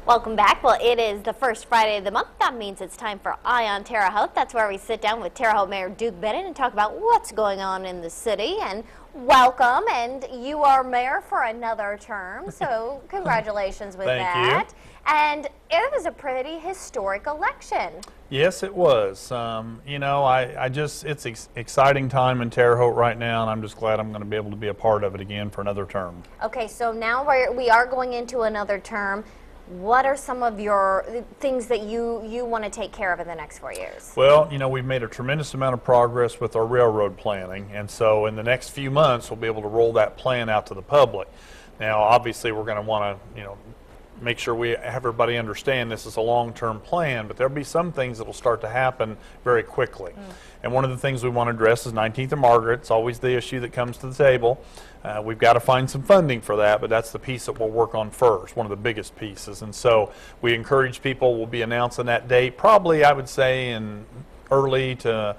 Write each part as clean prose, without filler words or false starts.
Welcome back. Well, it is the first Friday of the month. That means it's time for Eye on Terre Haute. That's where we sit down with Terre Haute Mayor Duke Bennett and talk about what's going on in the city. And welcome, and you are mayor for another term, so congratulations with that. Thank you. And it was a pretty historic election. Yes, it was. You know, it's an exciting time in Terre Haute right now, and I'm just glad I'm going to be able to be a part of it again for another term. Okay, so now we are going into another term. What are some of your things that you want to take care of in the next 4 years? Well, you know, we've made a tremendous amount of progress with our railroad planning, and so in the next few months we'll be able to roll that plan out to the public. Now, obviously, we're going to want to, you know, make sure we have everybody understand this is a long-term plan, but there'll be some things that will start to happen very quickly. And one of the things we want to address is 19th and Margaret. It's always the issue that comes to the table. We've got to find some funding for that, but that's the piece that we'll work on first, one of the biggest pieces. And so we encourage people, we'll be announcing that date probably, I would say, in early to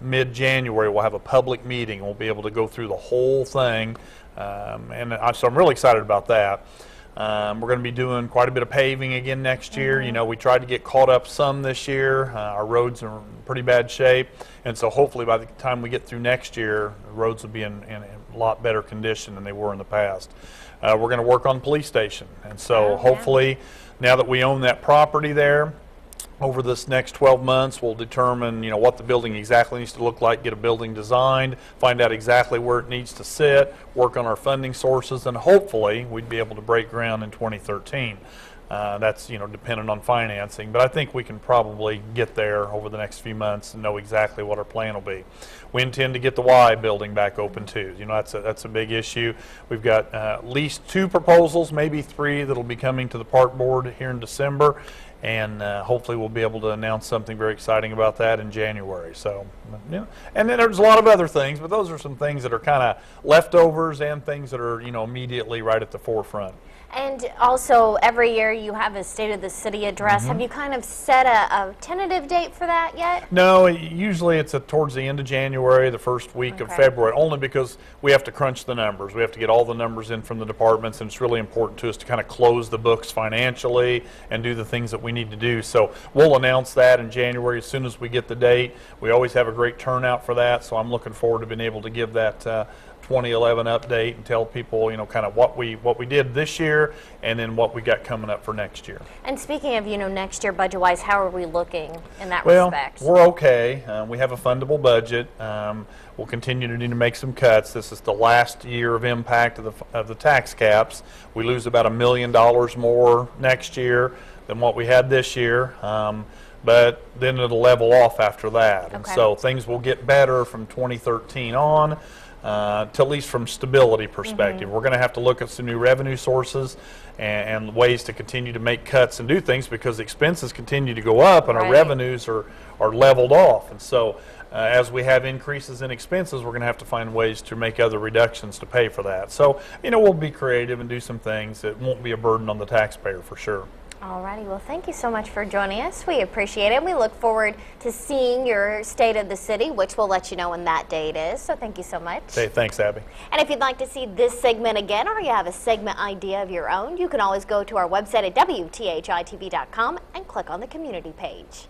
mid-January. We'll have a public meeting. We'll be able to go through the whole thing, so I'm really excited about that. We're going to be doing quite a bit of paving again next year. You know, we tried to get caught up some this year. Our roads are in pretty bad shape, and so hopefully by the time we get through next year, the roads will be in a lot better condition than they were in the past. We're going to work on the police station, and so hopefully now that we own that property there, over this next 12 months, we'll determine, you know, what the building exactly needs to look like, get a building designed, find out exactly where it needs to sit, work on our funding sources, and hopefully we'd be able to break ground in 2013. That's, you know, dependent on financing, but I think we can probably get there over the next few months and know exactly what our plan will be. We intend to get the Y building back open too. You know, that's a big issue. We've got at least 2 proposals, maybe 3, that'll be coming to the park board here in December. And hopefully we'll be able to announce something very exciting about that in January. So, yeah. And then there's a lot of other things, but those are some things that are kind of leftovers and things that are, you know, immediately right at the forefront. And also, every year you have a State of the City address. Have you kind of set a tentative date for that yet? No, usually it's towards the end of January, the first week of February, only because we have to crunch the numbers. We have to get all the numbers in from the departments, and it's really important to us to kind of close the books financially and do the things that we need to do. So we'll announce that in January as soon as we get the date. We always have a great turnout for that, so I'm looking forward to being able to give that 2011 update and tell people, you know, kind of what we did this year and then what we got coming up for next year. And speaking of, you know, next year budget-wise, how are we looking in that respect? Well, we're okay. We have a fundable budget. We'll continue to need to make some cuts. This is the last year of impact of the tax caps. We lose about $1 million more next year than what we had this year. But then it'll level off after that. And so things will get better from 2013 on. To at least from stability perspective. We're going to have to look at some new revenue sources and ways to continue to make cuts and do things because expenses continue to go up and our revenues are leveled off. And so as we have increases in expenses, we're going to have to find ways to make other reductions to pay for that. So, you know, we'll be creative and do some things that won't be a burden on the taxpayer for sure. Alrighty, well, thank you so much for joining us. We appreciate it. We look forward to seeing your State of the City, which we'll let you know when that date is. So thank you so much. Hey, thanks, Abby. And if you'd like to see this segment again or you have a segment idea of your own, you can always go to our website at WTHI-TV.com and click on the community page.